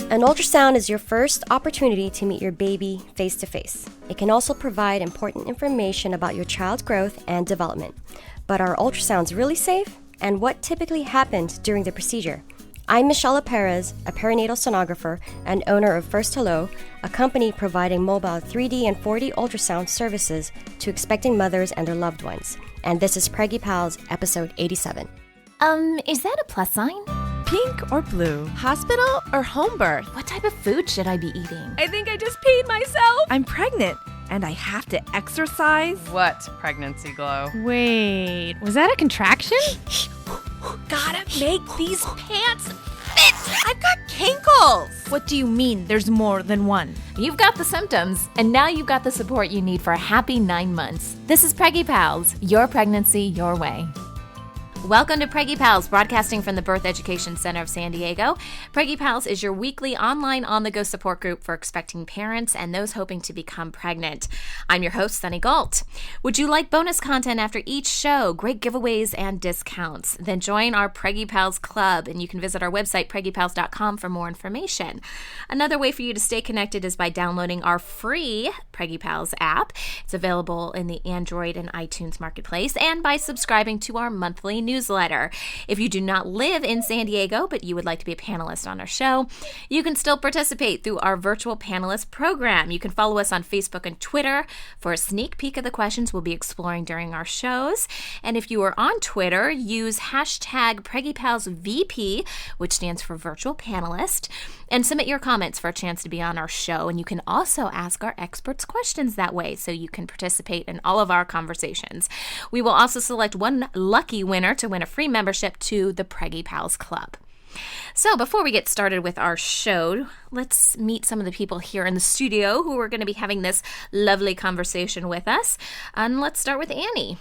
An ultrasound is your first opportunity to meet your baby face-to-face. It can also provide important information about your child's growth and development. But are ultrasounds really safe? And what typically happens during the procedure? I'm Michelle Perez, a perinatal sonographer and owner of First Hello, a company providing mobile 3D and 4D ultrasound services to expecting mothers and their loved ones. And this is Preggie Pals, episode 87. Is that a plus sign? Pink or blue? Hospital or home birth? What type of food should I be eating? I think I just peed myself. I'm pregnant, and I have to exercise. What pregnancy glow? Wait, was that a contraction? Gotta make these pants fit. I've got kinkles. What do you mean there's more than one? You've got the symptoms, and now you've got the support you need for a happy 9 months. This is Preggie Pals, your pregnancy, your way. Welcome to Preggie Pals, broadcasting from the Birth Education Center of San Diego. Preggie Pals is your weekly online on-the-go support group for expecting parents and those hoping to become pregnant. I'm your host, Sunny Galt. Would you like bonus content after each show, great giveaways, and discounts? Then join our Preggie Pals Club, and you can visit our website, preggiepals.com, for more information. Another way for you to stay connected is by downloading our free Preggie Pals app. It's available in the Android and iTunes marketplace, and by subscribing to our monthly newsletter. If you do not live in San Diego, but you would like to be a panelist on our show, you can still participate through our virtual panelist program. You can follow us on Facebook and Twitter for a sneak peek of the questions we'll be exploring during our shows. And if you are on Twitter, use hashtag PreggiePalsVP, which stands for virtual panelist, and submit your comments for a chance to be on our show. And you can also ask our experts questions that way, so you can participate in all of our conversations. We will also select one lucky winner to win a free membership to the Preggie Pals Club. So before we get started with our show, let's meet some of the people here in the studio who are going to be having this lovely conversation with us. And let's start with Annie.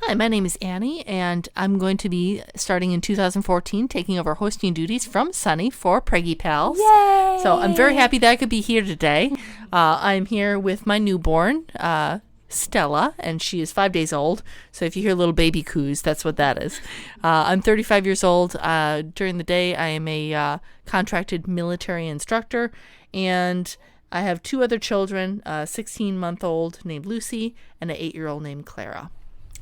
Hi, my name is Annie, and I'm going to be starting in 2014, taking over hosting duties from Sunny for Preggie Pals. Yay! So I'm very happy that I could be here today. I'm here with my newborn, Stella, and she is 5 days old. So if you hear little baby coos, that's what that is. I'm 35 years old. During the day, I am a contracted military instructor, and I have two other children, a 16-month-old named Lucy and an 8-year-old named Clara.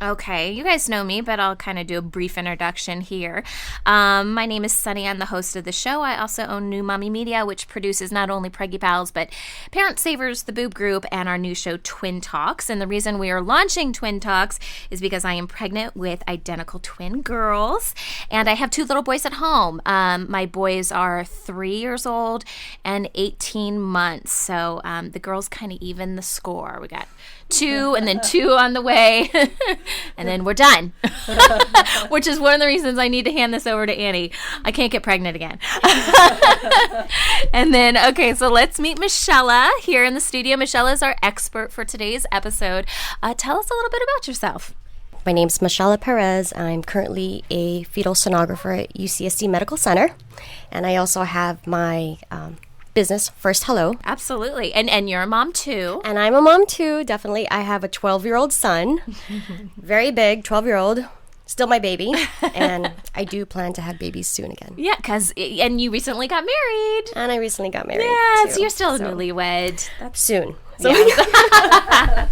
Okay, you guys know me, but I'll kind of do a brief introduction here. My name is Sunny. I'm the host of the show. I also own New Mommy Media, which produces not only Preggie Pals, but Parent Savers, the Boob Group, and our new show, Twin Talks. And the reason we are launching Twin Talks is because I am pregnant with identical twin girls, and I have two little boys at home. My boys are 3 years old and 18 months, so the girls kind of even the score. We got 2 and then 2 on the way. And then we're done, which is one of the reasons I need to hand this over to Annie. I can't get pregnant again. And then, okay, so let's meet Michelle here in the studio. Michelle is our expert for today's episode. Tell us a little bit about yourself. My name's Michelle Perez. I'm currently a fetal sonographer at UCSD Medical Center, and I also have my business, First Hello. Absolutely. And you're a mom too. And I'm a mom too, definitely. I have a 12-year-old son, very big, 12-year-old, still my baby, and I do plan to have babies soon again. Yeah, and you recently got married. And I recently got married, yes, too. You're still a newlywed. That's soon. So Yeah.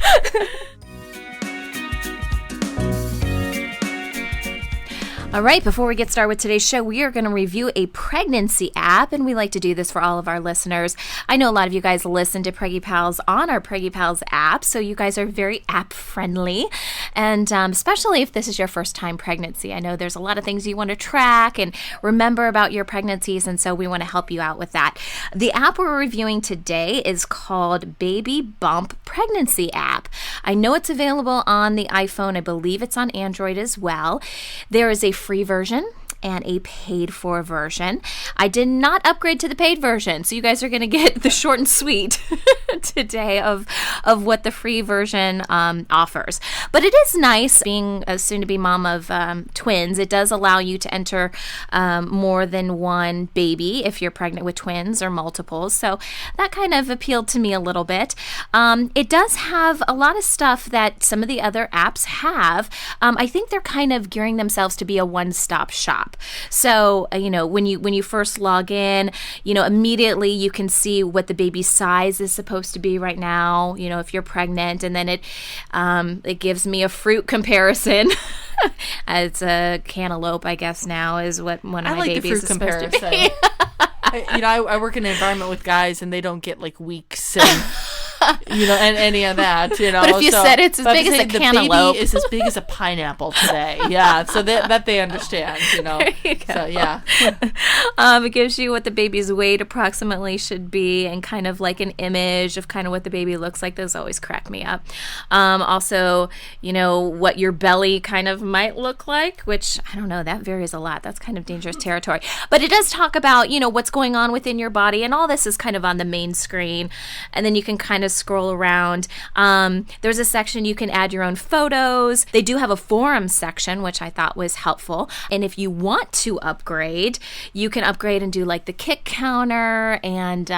All right, before we get started with today's show, we are going to review a pregnancy app, and we like to do this for all of our listeners. I know a lot of you guys listen to Preggie Pals on our Preggie Pals app, so you guys are very app-friendly, and especially if this is your first-time pregnancy. I know there's a lot of things you want to track and remember about your pregnancies, and so we want to help you out with that. The app we're reviewing today is called Baby Bump Pregnancy App. I know it's available on the iPhone. I believe it's on Android as well. There is a free version and a paid for version. I did not upgrade to the paid version, so you guys are going to get the short and sweet. today of what the free version offers. But it is nice being a soon-to-be mom of twins. It does allow you to enter more than one baby if you're pregnant with twins or multiples. So that kind of appealed to me a little bit. It does have a lot of stuff that some of the other apps have. I think they're kind of gearing themselves to be a one-stop shop. So, when you first log in, immediately you can see what the baby's size is supposed to be right now, if you're pregnant, and then it gives me a fruit comparison. It's a cantaloupe, I guess now is what one of my babies is supposed to be. I work in an environment with guys, and they don't get like weeks and and any of that. But if you said it's as big as a cantaloupe, the baby is as big as a pineapple today. Yeah, so that they understand. There you go. So yeah, it gives you what the baby's weight approximately should be, and kind of like an image of kind of what the baby looks like. Those always crack me up. Also, what your belly kind of might look like, which I don't know. That varies a lot. That's kind of dangerous territory. But it does talk about what's going on within your body, and all this is kind of on the main screen, and then you can kind of scroll around. There's a section you can add your own photos. They do have a forum section, which I thought was helpful. And if you want to upgrade, you can upgrade and do like the kick counter and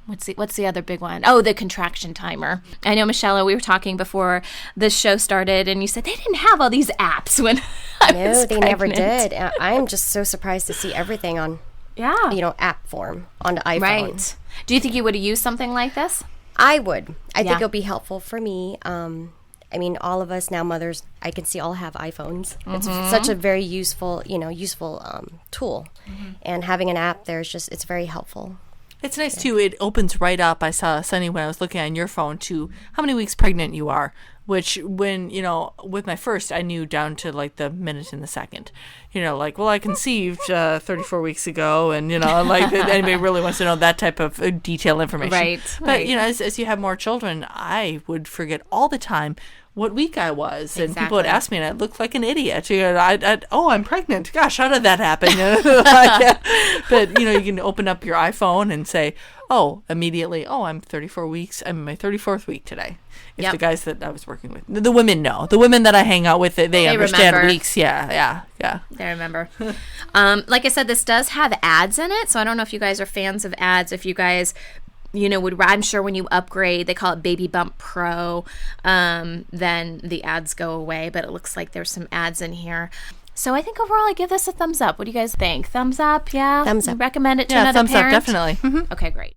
what's the other big one? Oh, the contraction timer. I know, Michelle, we were talking before the show started, and you said they didn't have all these apps when I was they pregnant. never did. I'm just so surprised to see everything on app form on the iPhone. Right. Do you think you would have used something like this? I would. I think it'll be helpful for me. All of us now mothers, I can see all have iPhones. It's such a very useful tool. And having an app there it's very helpful. it's nice too. It opens right up. I saw Sunny when I was looking on your phone to how many weeks pregnant you are. Which when, with my first, I knew down to like the minute and the second. I conceived 34 weeks ago, and, anybody really wants to know that type of detailed information. Right. But, as you have more children, I would forget all the time what week I was. And people would ask me, and I looked like an idiot. I'm pregnant. Gosh, how did that happen? But, you can open up your iPhone and say, immediately, I'm 34 weeks. I'm in my 34th week today. If the guys that I was working with, the women know. The women that I hang out with, they understand remember. weeks. Yeah. They remember. Like I said, this does have ads in it, so I don't know if you guys are fans of ads. If you guys, I'm sure when you upgrade, they call it Baby Bump Pro, then the ads go away, but it looks like there's some ads in here. So I think overall I give this a thumbs up. What do you guys think? Thumbs up? Yeah? Thumbs up. You recommend it to another thumbs parent? up, definitely. Mm-hmm. Okay, great.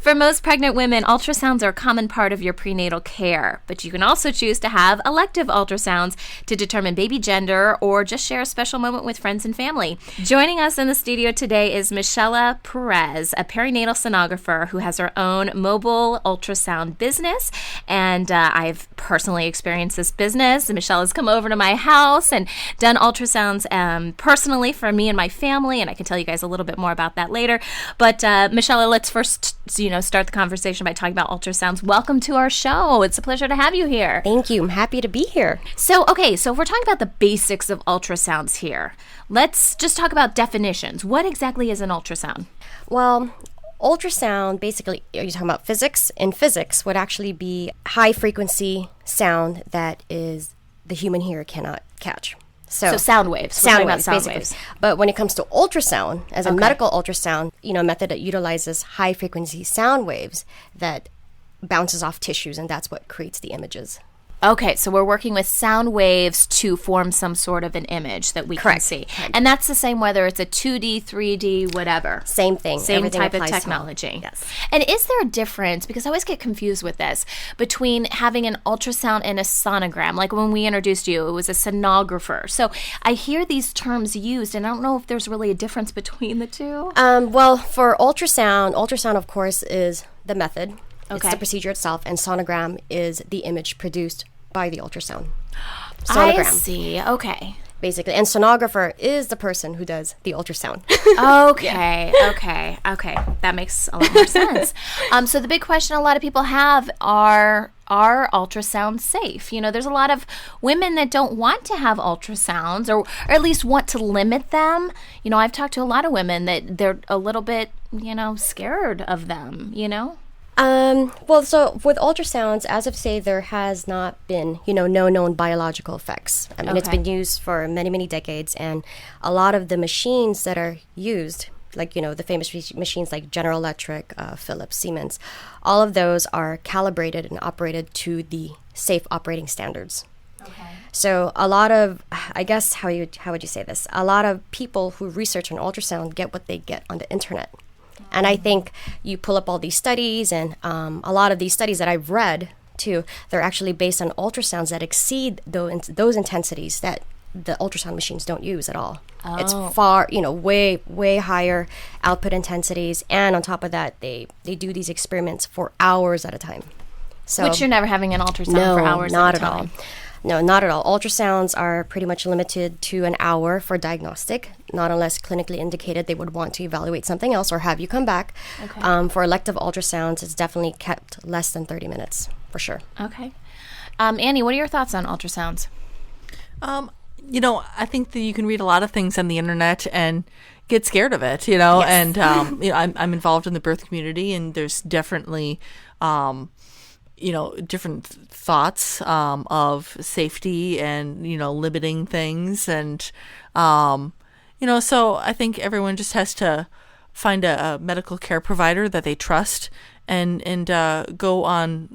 For most pregnant women, ultrasounds are a common part of your prenatal care, but you can also choose to have elective ultrasounds to determine baby gender or just share a special moment with friends and family. Joining us in the studio today is Michelle Perez, a perinatal sonographer who has her own mobile ultrasound business, and I've personally experienced this business. Michelle has come over to my house and done ultrasounds personally for me and my family, and I can tell you guys a little bit more about that later. But Michelle, let's first start the conversation by talking about ultrasounds. Welcome to our show. It's a pleasure to have you here. Thank you. I'm happy to be here. So if we're talking about the basics of ultrasounds here, let's just talk about definitions. What exactly is an ultrasound? Well, ultrasound, basically, are you talking about physics? In physics would actually be high frequency sound that is the human ear cannot catch. So sound waves. Sound waves, basically. But when it comes to ultrasound, as a medical ultrasound, a method that utilizes high frequency sound waves that bounces off tissues, and that's what creates the images. Okay, so we're working with sound waves to form some sort of an image that we can see. Correct. And that's the same whether it's a 2D, 3D, whatever. Same thing. Same Everything type of applies to technology. Yes. And is there a difference, because I always get confused with this, between having an ultrasound and a sonogram? Like when we introduced you, it was a sonographer. So I hear these terms used, and I don't know if there's really a difference between the two. Well, for ultrasound, of course, is the method. Okay. It's the procedure itself, and sonogram is the image produced by the ultrasound. I see. Okay. Basically. And sonographer is the person who does the ultrasound. Okay. That makes a lot more sense. So the big question a lot of people have are are ultrasounds safe? You know, there's a lot of women that don't want to have ultrasounds or at least want to limit them. You know, I've talked to a lot of women that they're a little bit, you know, scared of them, you know? Well, so with ultrasounds, as of say, there has not been, no known biological effects. I mean, it's been used for many, many decades, and a lot of the machines that are used, like, the famous machines like General Electric, Philips, Siemens, all of those are calibrated and operated to the safe operating standards. Okay. So a lot of, I guess, how would you say this? A lot of people who research an ultrasound get what they get on the internet. And I think you pull up all these studies, and a lot of these studies that I've read, too, they're actually based on ultrasounds that exceed those intensities that the ultrasound machines don't use at all. Oh. It's far, way, way higher output intensities. And on top of that, they do these experiments for hours at a time. So, which you're never having an ultrasound for hours at a time. No, not at all. No, not at all. Ultrasounds are pretty much limited to an hour for diagnostic, not unless clinically indicated they would want to evaluate something else or have you come back. Okay. For elective ultrasounds, it's definitely kept less than 30 minutes, for sure. Okay. Annie, what are your thoughts on ultrasounds? I think that you can read a lot of things on the internet and get scared of it, yes. And I'm involved in the birth community, and there's definitely different thoughts of safety and, limiting things. And, so I think everyone just has to find a medical care provider that they trust and go on,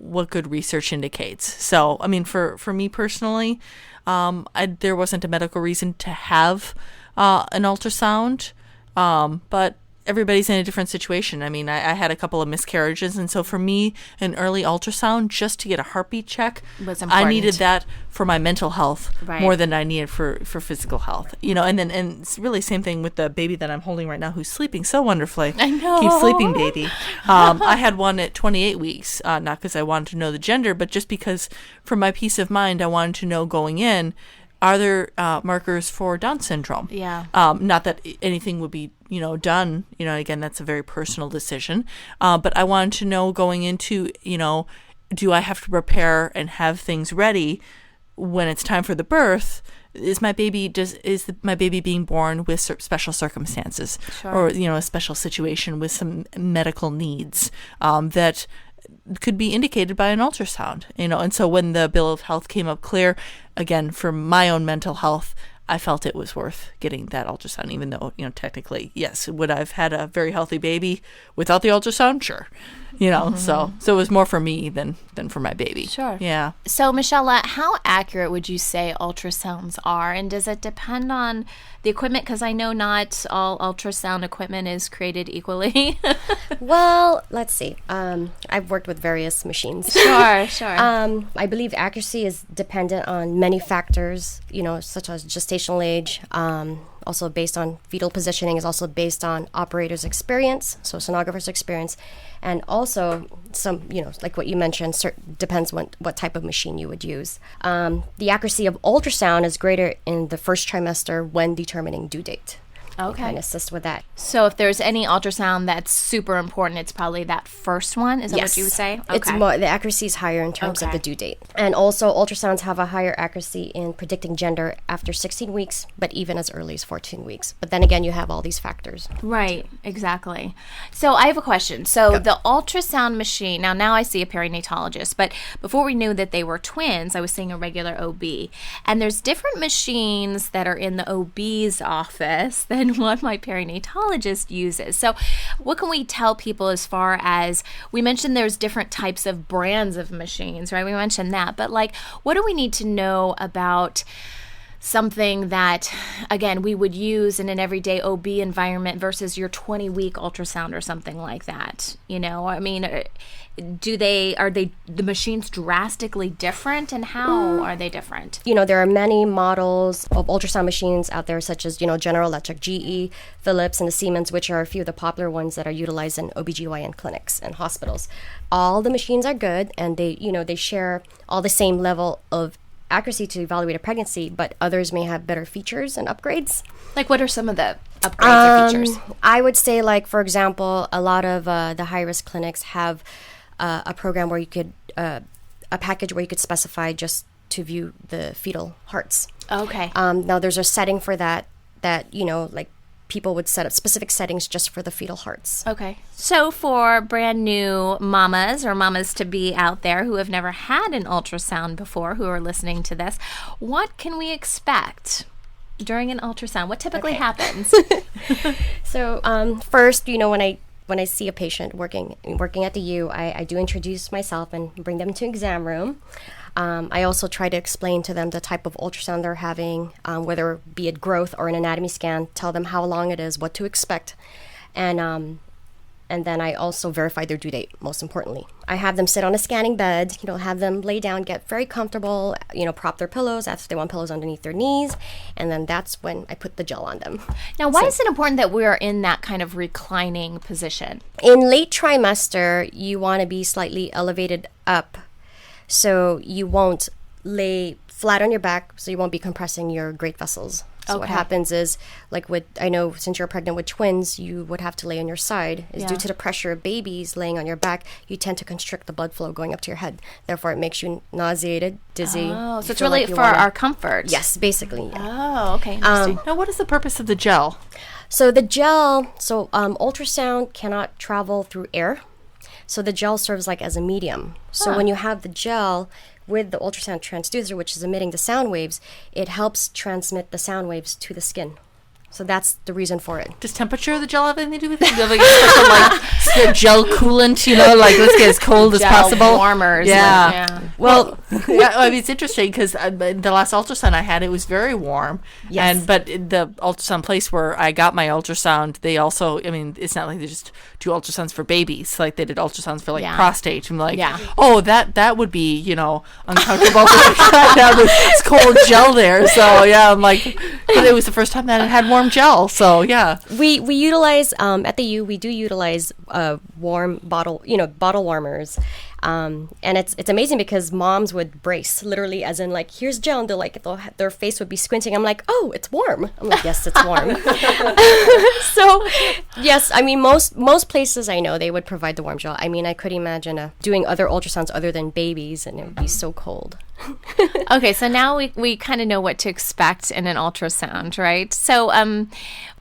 what good research indicates. So, I mean, for me personally, there wasn't a medical reason to have an ultrasound, but everybody's in a different situation. I mean, I had a couple of miscarriages, and so for me, an early ultrasound just to get a heartbeat check was important. I needed that for my mental health more than I needed for physical health. And it's really same thing with the baby that I'm holding right now, who's sleeping so wonderfully. I know. Keep sleeping, baby. I had one at 28 weeks, not because I wanted to know the gender, but just because for my peace of mind, I wanted to know going in, are there markers for Down syndrome? Yeah. Not that anything would be, done. Again, that's a very personal decision. But I wanted to know going into, do I have to prepare and have things ready when it's time for the birth? Is my baby being born with special circumstances, sure. Or a special situation with some medical needs that could be indicated by an ultrasound, and so when the bill of health came up clear, again, for my own mental health, I felt it was worth getting that ultrasound, even though, technically, yes, would I have had a very healthy baby without the ultrasound? Sure. So it was more for me than for my baby. Sure. Yeah. So, Michelle, how accurate would you say ultrasounds are? And does it depend on the equipment? Because I know not all ultrasound equipment is created equally. Well, let's see. I've worked with various machines. Sure. I believe accuracy is dependent on many factors, such as gestational age, also based on fetal positioning, is also based on operator's experience, so sonographer's experience, and also some, like what you mentioned, depends what type of machine you would use. The accuracy of ultrasound is greater in the first trimester when determining due date. Okay. Kind of assist with that. So if there's any ultrasound that's super important, it's probably that first one? Is that what you would say? Okay. It's more, the accuracy is higher in terms of the due date. And also ultrasounds have a higher accuracy in predicting gender after 16 weeks, but even as early as 14 weeks. But then again, you have all these factors. Right, exactly. So I have a question. So the ultrasound machine, now I see a perinatologist, but before we knew that they were twins, I was seeing a regular OB. And there's different machines that are in the OB's office than what my perinatologist uses. So what can we tell people as far as, we mentioned there's different types of brands of machines, right? We mentioned that, but what do we need to know about something that, again, we would use in an everyday OB environment versus your 20-week ultrasound or something like that? I mean, are the machines drastically different, and how are they different? There are many models of ultrasound machines out there, such as, General Electric, GE, Philips, and the Siemens, which are a few of the popular ones that are utilized in OBGYN clinics and hospitals. All the machines are good, and they share all the same level of accuracy to evaluate a pregnancy, but others may have better features and upgrades. Like, what are some of the upgrades or features? I would say, for example, a lot of the high-risk clinics have a program where you could a package where you could specify just to view the fetal hearts. Okay. Now there's a setting for that like people would set up specific settings just for the fetal hearts. Okay. So for brand new mamas or mamas to be out there who have never had an ultrasound before, who are listening to this, what can we expect during an ultrasound? What typically happens? So first, when I see a patient working at the U, I do introduce myself and bring them to exam room. I also try to explain to them the type of ultrasound they're having, whether be it growth or an anatomy scan, tell them how long it is, what to expect. And then I also verify their due date, most importantly. I have them sit on a scanning bed, have them lay down, get very comfortable, prop their pillows, if they want pillows underneath their knees, and then that's when I put the gel on them. Now, why is it important that we are in that kind of reclining position? In late trimester, you want to be slightly elevated up, so you won't lay flat on your back, so you won't be compressing your great vessels. So what happens is, I know since you're pregnant with twins, you would have to lay on your side. Due to the pressure of babies laying on your back, you tend to constrict the blood flow going up to your head. Therefore, it makes you nauseated, dizzy. Oh, so it's really for our comfort. Yes, basically. Yeah. Oh, okay. Interesting. Now, what is the purpose of the gel? So the gel, ultrasound cannot travel through air. So the gel serves as a medium. So when you have the gel with the ultrasound transducer, which is emitting the sound waves, it helps transmit the sound waves to the skin. So that's the reason for it. Does temperature of the gel have anything to do with it? Do you have special gel coolant, let's get as cold as possible? Warmers. Yeah. Well, it's interesting because the last ultrasound I had, it was very warm. Yes. But the ultrasound place where I got my ultrasound, they also, it's not like they just do ultrasounds for babies. They did ultrasounds for prostate. I'm that would be, uncomfortable to have this cold gel there. So but it was the first time that it had warm gel. So we utilize at the U, we do utilize warm bottle warmers. And it's amazing because moms would brace literally as in here's gel, and they're their face would be squinting. I'm like, oh, it's warm. I'm like, yes, it's warm. So yes, most places I know they would provide the warm gel. I could imagine doing other ultrasounds other than babies, and it would be so cold. Okay, so now we kind of know what to expect in an ultrasound, right? So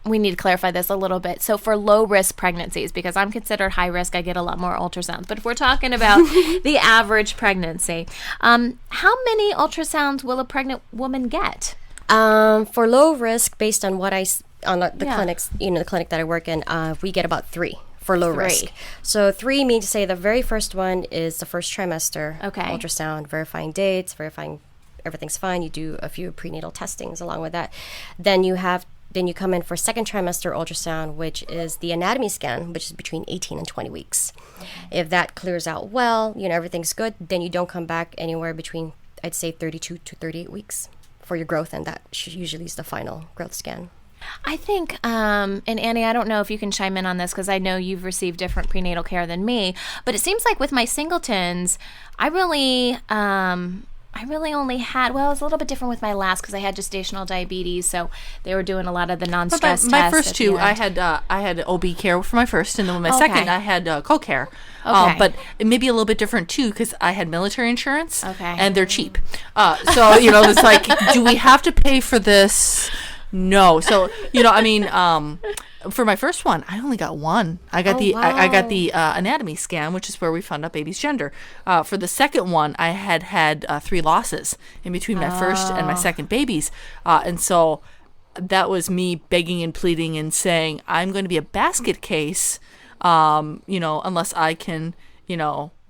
we need to clarify this a little bit. So for low-risk pregnancies, because I'm considered high risk, I get a lot more ultrasounds. But if we're talking about the average pregnancy, how many ultrasounds will a pregnant woman get? For low risk, based on what clinics, the clinic that I work in, we get about 3. For low risk. So 3 means to say the very first one is the first trimester ultrasound, verifying dates, verifying everything's fine. You do a few prenatal testings along with that. Then you come in for second trimester ultrasound, which is the anatomy scan, which is between 18 and 20 weeks. If that clears out well, everything's good, then you don't come back anywhere between, I'd say, 32 to 38 weeks for your growth, and that usually is the final growth scan. I think, and Annie, I don't know if you can chime in on this because I know you've received different prenatal care than me, but it seems like with my singletons, I really only had, it was a little bit different with my last because I had gestational diabetes, so they were doing a lot of the non-stress tests. My first two, I had OB care for my first, and then with my second, I had co-care. But it may be a little bit different too because I had military insurance, and they're cheap. So it's do we have to pay for this? No. So, for my first one, I only got one. I got I got the anatomy scan, which is where we found out baby's gender. For the second one, I had 3 losses in between my first and my second babies. And so that was me begging and pleading and saying, I'm going to be a basket case, unless I can,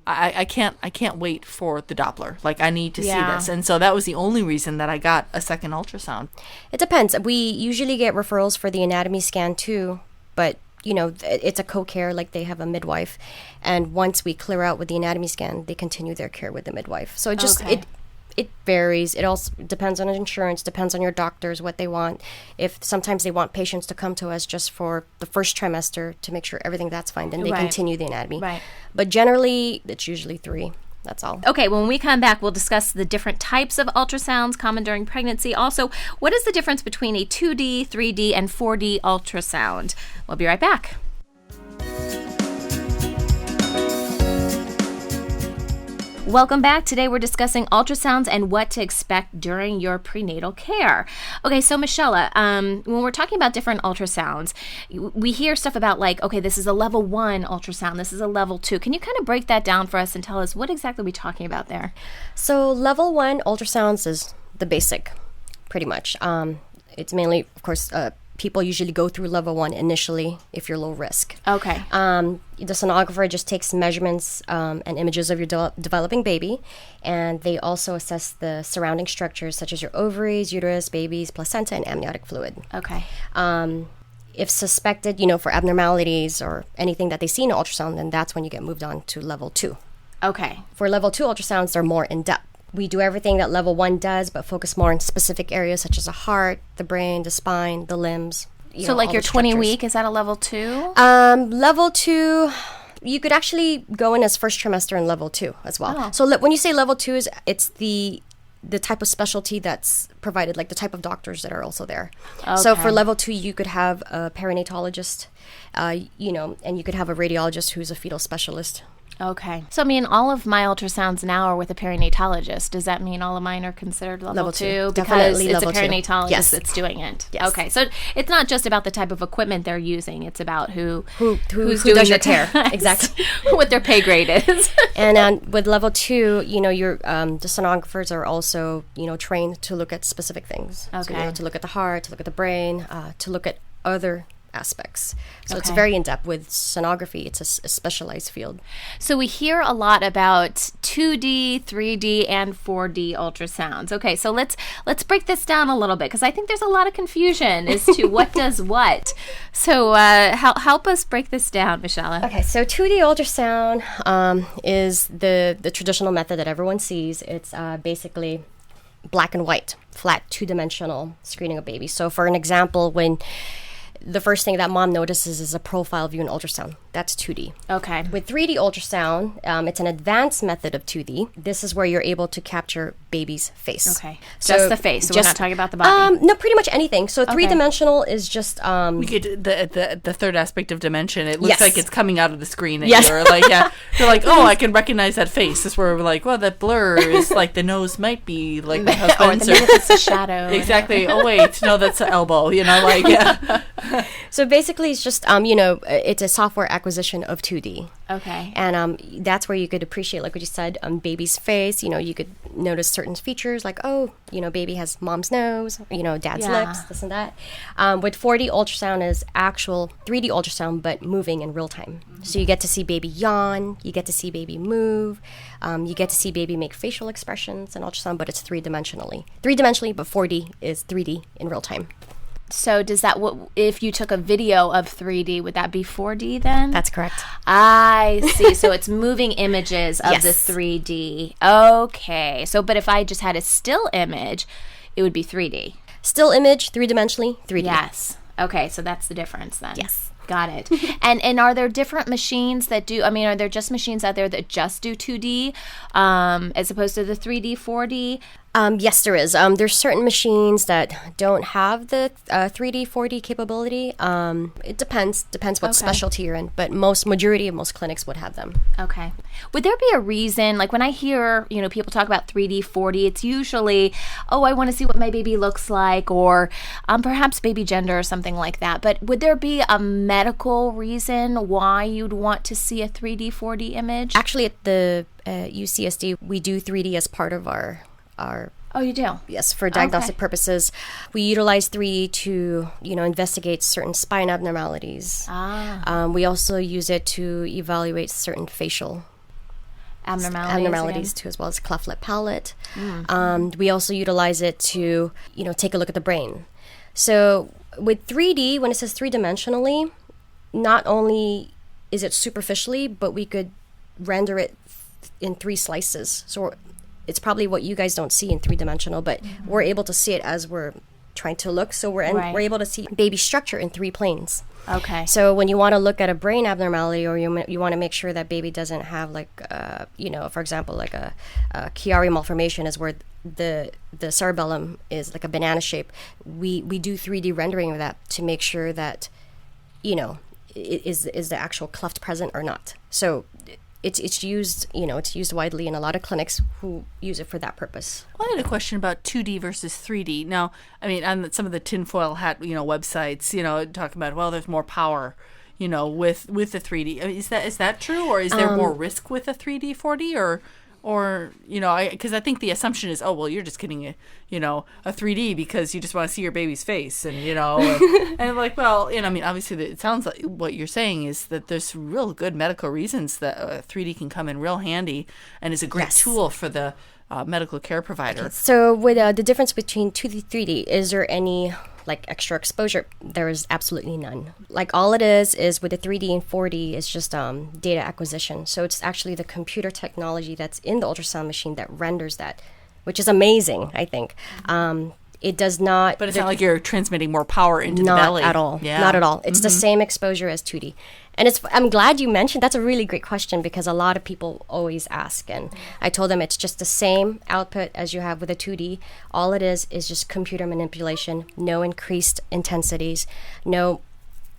I can't wait for the Doppler. I need to see this. And so that was the only reason that I got a second ultrasound. It depends. We usually get referrals for the anatomy scan too, but it's a co-care, they have a midwife. And once we clear out with the anatomy scan, they continue their care with the midwife. So it varies. It also depends on insurance, depends on your doctors, what they want. If sometimes they want patients to come to us just for the first trimester to make sure everything that's fine, then they continue the anatomy. Right. But generally, it's usually 3. That's all. Okay, when we come back, we'll discuss the different types of ultrasounds common during pregnancy. Also, what is the difference between a 2D, 3D, and 4D ultrasound? We'll be right back. Welcome back. Today we're discussing ultrasounds and what to expect during your prenatal care. Okay, so Michelle, when we're talking about different ultrasounds, we hear stuff about like, okay, this is a level 1 ultrasound, this is a level 2. Can you kind of break that down for us and tell us what exactly we're talking about there? So level 1 ultrasounds is the basic, pretty much. It's mainly, of course, people usually go through level 1 initially if you're low risk. Okay. The sonographer just takes measurements and images of your developing baby, and they also assess the surrounding structures such as your ovaries, uterus, baby's placenta, and amniotic fluid. Okay. If suspected, for abnormalities or anything that they see in an ultrasound, then that's when you get moved on to level 2. Okay. For level 2 ultrasounds, they're more in-depth. We do everything that level 1 does, but focus more on specific areas such as the heart, the brain, the spine, the limbs. So like your 20 week, is that a level 2? Level 2, you could actually go in as first trimester in level 2 as well. Oh. So when you say level 2, it's the type of specialty that's provided, like the type of doctors that are also there. Okay. So for level 2, you could have a perinatologist, and you could have a radiologist who's a fetal specialist. Okay. So, I mean, all of my ultrasounds now are with a perinatologist. Does that mean all of mine are considered level 2? Because Definitely it's level a 2. perinatologist Yes. that's doing it. Yes. Okay. So it's not just about the type of equipment they're using. It's about who's Who doing does your the care. test, Exactly. what their pay grade is. And with level 2, your the sonographers are also, trained to look at specific things. Okay. So, to look at the heart, to look at the brain, to look at other aspects. So it's Okay. very in-depth. With sonography, it's a specialized field. So we hear a lot about 2D, 3D, and 4D ultrasounds. Okay, so let's break this down a little bit because I think there's a lot of confusion as to what does what. So help us break this down, Michelle. Okay, so 2D ultrasound is the traditional method that everyone sees. It's basically black and white, flat, two-dimensional screening of babies. So for an example, when the first thing that mom notices is a profile view in ultrasound. That's 2D. Okay. With 3D ultrasound, it's an advanced method of 2D. This is where you're able to capture baby's face. Okay. So just the face. So we're not talking about the body. No, pretty much anything. So three-dimensional is just... You get the third aspect of dimension. It looks Yes. like it's coming out of the screen. And Yes. you're like, you're like, oh, I can recognize that face. This is where we're like, well, that blur is like the nose might be like my husband's. Or it's a shadow. Exactly. Oh, wait. No, that's an elbow. So basically, it's just, it's a software acquisition of 2D. Okay. And that's where you could appreciate, like what you said, baby's face. You could notice certain features like, baby has mom's nose, dad's Yeah. lips, this and that. With 4D ultrasound is actual 3D ultrasound, but moving in real time. So you get to see baby yawn, you get to see baby move, you get to see baby make facial expressions in ultrasound, but it's three-dimensionally, but 4D is 3D in real time. So does that, if you took a video of 3D, would that be 4D then? That's correct. I see. So it's moving images of Yes. the 3D. Okay. So, but if I just had a still image, it would be 3D. Still image, three-dimensionally, 3D. Yes. Okay. So that's the difference then. Yes. Got it. And are there different machines that do, are there just machines out there that just do 2D as opposed to the 3D, 4D? Yes, there is. There's certain machines that don't have the 3D, 4D capability. It depends what specialty you're in, but majority of most clinics would have them. Okay. Would there be a reason, like when I hear, people talk about 3D, 4D, it's usually, I want to see what my baby looks like, or perhaps baby gender or something like that. But would there be a medical reason why you'd want to see a 3D, 4D image? Actually, at the UCSD, we do 3D as part of our Oh, you do? yes, for diagnostic purposes. We utilize 3D to, investigate certain spine abnormalities. We also use it to evaluate certain facial abnormalities too, as well as cleft lip palate. We also utilize it to, take a look at the brain. So with 3D, when it says three-dimensionally, not only is it superficially, but we could render it in 3 slices. So it's probably what you guys don't see in three-dimensional, but we're able to see it as we're trying to look. So we're able to see baby structure in 3 planes. Okay. So when you want to look at a brain abnormality, or you want to make sure that baby doesn't have for example, like a Chiari malformation is where the cerebellum is like a banana shape. We do 3D rendering of that to make sure that, is the actual cleft present or not. So it's used, it's used widely in a lot of clinics who use it for that purpose. Well, I had a question about 2D versus 3D. Now, I mean, on some of the tinfoil hat, websites, talking about, well, there's more power, with the 3D. I mean, is that true, or is there more risk with a 3D, 4D, or because I think the assumption is, oh, well, you're just getting a 3D because you just want to see your baby's face, and and like, well, I mean, obviously it sounds like what you're saying is that there's real good medical reasons that 3D can come in real handy and is a great tool for the medical care provider. Okay. So with the difference between 2D, 3D, is there any extra exposure? There is absolutely none. All it is with the 3D and 4D is just data acquisition. So it's actually the computer technology that's in the ultrasound machine that renders that, which is amazing, I think. It does not... But it's not like you're transmitting more power into the belly. Not at all. Yeah. Not at all. It's the same exposure as 2D. And I'm glad you mentioned, that's a really great question because a lot of people always ask. And I told them it's just the same output as you have with a 2D. All it is just computer manipulation, no increased intensities, no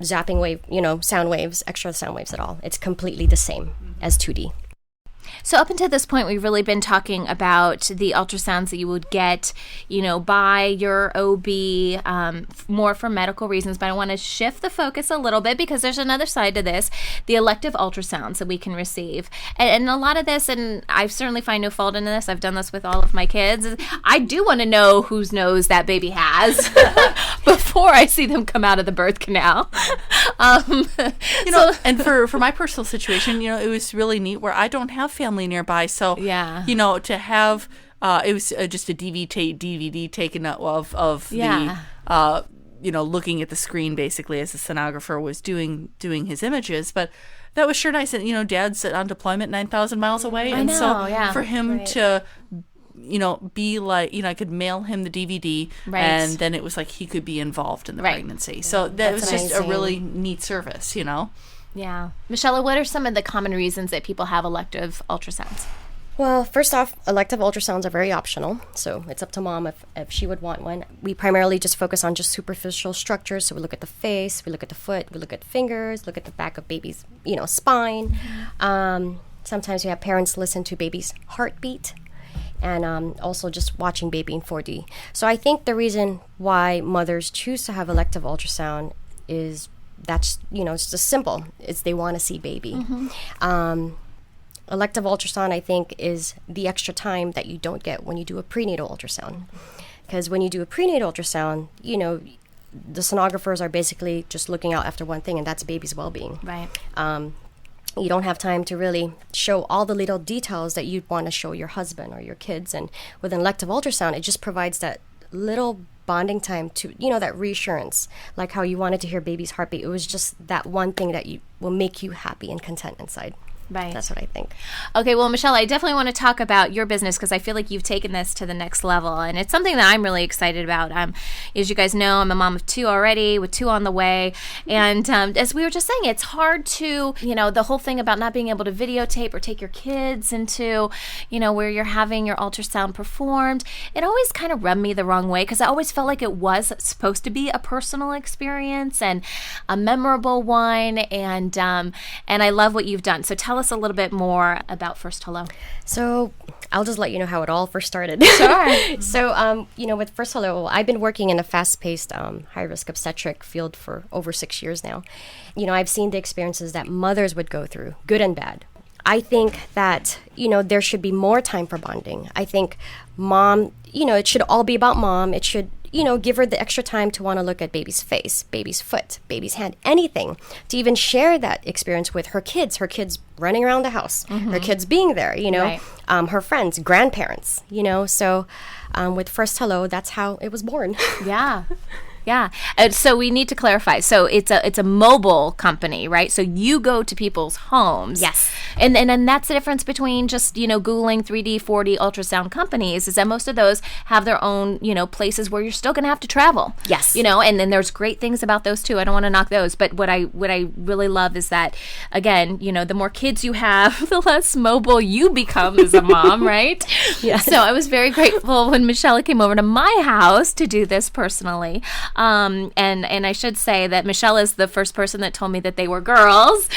zapping wave, sound waves, extra sound waves at all. It's completely the same as 2D. So up until this point, we've really been talking about the ultrasounds that you would get, by your OB, more for medical reasons. But I want to shift the focus a little bit because there's another side to this, the elective ultrasounds that we can receive. And a lot of this, and I certainly find no fault in this, I've done this with all of my kids, I do want to know whose nose that baby has before I see them come out of the birth canal. And for my personal situation, it was really neat where I don't have family nearby, so to have it was just a DVD taken of the looking at the screen basically as the sonographer was doing his images, but that was sure nice. And Dad's on deployment 9,000 miles away, for him to be like, I could mail him the DVD, and then it was like he could be involved in the pregnancy. So that was just a really neat service, Yeah. Michelle, what are some of the common reasons that people have elective ultrasounds? Well, first off, elective ultrasounds are very optional, so it's up to mom if she would want one. We primarily just focus on just superficial structures, so we look at the face, we look at the foot, we look at the fingers, look at the back of baby's, spine. Sometimes we have parents listen to baby's heartbeat, and also just watching baby in 4D. So I think the reason why mothers choose to have elective ultrasound is that's, it's just simple. It's they want to see baby. Elective ultrasound, I think, is the extra time that you don't get when you do a prenatal ultrasound. Because when you do a prenatal ultrasound, the sonographers are basically just looking out after one thing, and that's baby's well-being. Right. You don't have time to really show all the little details that you'd want to show your husband or your kids. And with an elective ultrasound, it just provides that little bonding time to, that reassurance, like how you wanted to hear baby's heartbeat. It was just that one thing that will make you happy and content inside. Right. That's what I think. Okay, well, Michelle, I definitely want to talk about your business because I feel like you've taken this to the next level, and it's something that I'm really excited about. As you guys know, I'm a mom of 2 already, with 2 on the way, and as we were just saying, it's hard to, the whole thing about not being able to videotape or take your kids into, where you're having your ultrasound performed. It always kind of rubbed me the wrong way because I always felt like it was supposed to be a personal experience and a memorable one, and I love what you've done. So tell us a little bit more about First Hello. So I'll just let you know how it all first started. Sure. So, with First Hello, I've been working in a fast-paced, high-risk obstetric field for over 6 years now. I've seen the experiences that mothers would go through, good and bad. I think that, there should be more time for bonding. I think mom, it should all be about mom. It should, give her the extra time to want to look at baby's face, baby's foot, baby's hand, anything, to even share that experience with her kids running around the house, her kids being there, Right. Her friends, grandparents, So with First Hello, that's how it was born. Yeah. Yeah. So we need to clarify. So it's a mobile company, right? So you go to people's homes. Yes. And that's the difference between just, Googling 3D, 4D ultrasound companies is that most of those have their own, places where you're still going to have to travel. Yes. And then there's great things about those too. I don't want to knock those. But what I really love is that, again, the more kids you have, the less mobile you become as a mom, right? Yes. So I was very grateful when Michelle came over to my house to do this personally. And I should say that Michelle is the first person that told me that they were girls,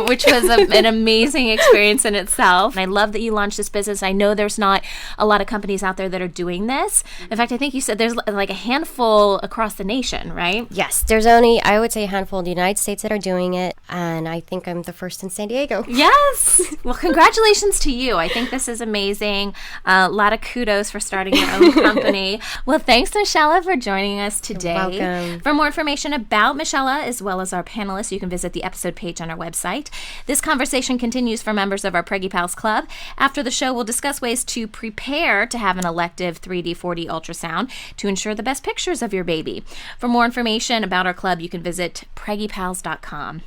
which was an amazing experience in itself. And I love that you launched this business. I know there's not a lot of companies out there that are doing this. In fact, I think you said there's like a handful across the nation, right? Yes, there's only, I would say, a handful in the United States that are doing it, and I think I'm the first in San Diego. Yes. Well, congratulations to you. I think this is amazing. A lot of kudos for starting your own company. Well, thanks, Michelle, for joining us today. You're welcome. For more information about Michelle, as well as our panelists, you can visit the episode page on our website. This conversation continues for members of our Preggie Pals Club. After the show, we'll discuss ways to prepare to have an elective 3D, 4D ultrasound to ensure the best pictures of your baby. For more information about our club, you can visit preggiepals.com.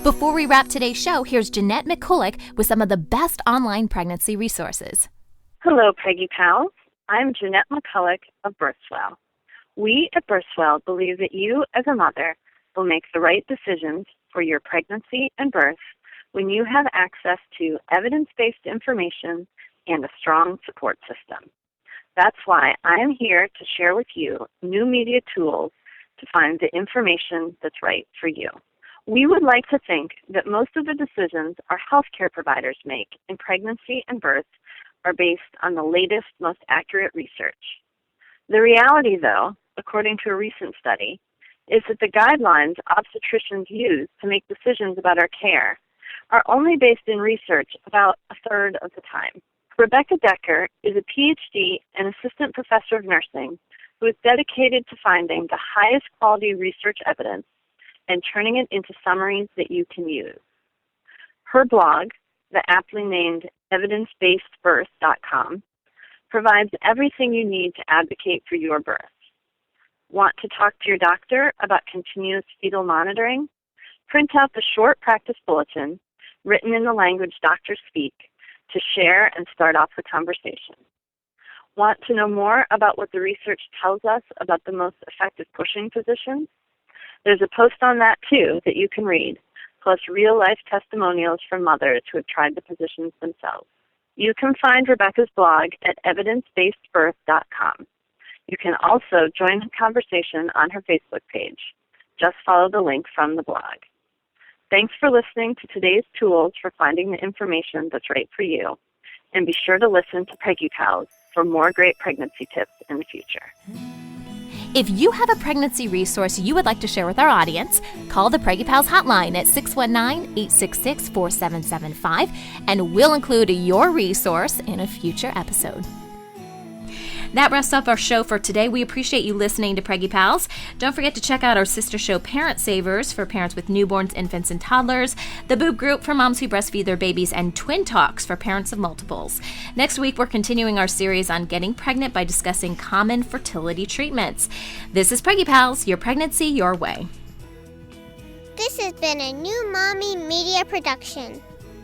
Before we wrap today's show, here's Jeanette McCulloch with some of the best online pregnancy resources. Hello, Preggie Pals. I'm Jeanette McCulloch of Birthwell. We at Birthwell believe that you, as a mother, will make the right decisions for your pregnancy and birth when you have access to evidence-based information and a strong support system. That's why I am here to share with you new media tools to find the information that's right for you. We would like to think that most of the decisions our healthcare providers make in pregnancy and birth are based on the latest, most accurate research. The reality, though, according to a recent study, is that the guidelines obstetricians use to make decisions about our care are only based in research about a third of the time. Rebecca Decker is a PhD and assistant professor of nursing who is dedicated to finding the highest quality research evidence and turning it into summaries that you can use. Her blog, the aptly named evidencebasedbirth.com, provides everything you need to advocate for your birth. Want to talk to your doctor about continuous fetal monitoring? Print out the short practice bulletin written in the language doctors speak to share and start off the conversation. Want to know more about what the research tells us about the most effective pushing positions? There's a post on that, too, that you can read, plus real-life testimonials from mothers who have tried the positions themselves. You can find Rebecca's blog at evidencebasedbirth.com. You can also join the conversation on her Facebook page. Just follow the link from the blog. Thanks for listening to today's tools for finding the information that's right for you. And be sure to listen to Preggie Pals for more great pregnancy tips in the future. If you have a pregnancy resource you would like to share with our audience, call the Preggie Pals hotline at 619-866-4775, and we'll include your resource in a future episode. That wraps up our show for today. We appreciate you listening to Preggie Pals. Don't forget to check out our sister show, Parent Savers, for parents with newborns, infants, and toddlers, the Boob Group for moms who breastfeed their babies, and Twin Talks for parents of multiples. Next week, we're continuing our series on getting pregnant by discussing common fertility treatments. This is Preggie Pals, your pregnancy your way. This has been a New Mommy Media production.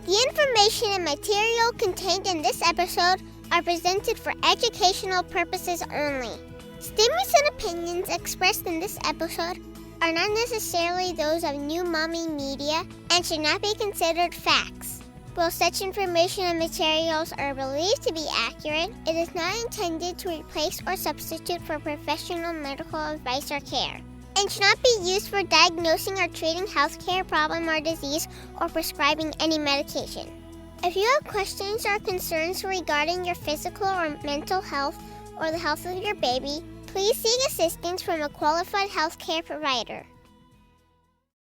The information and material contained in this episode are presented for educational purposes only. Statements and opinions expressed in this episode are not necessarily those of New Mommy Media and should not be considered facts. While such information and materials are believed to be accurate, it is not intended to replace or substitute for professional medical advice or care, and should not be used for diagnosing or treating healthcare problem or disease or prescribing any medication. If you have questions or concerns regarding your physical or mental health or the health of your baby, please seek assistance from a qualified healthcare provider.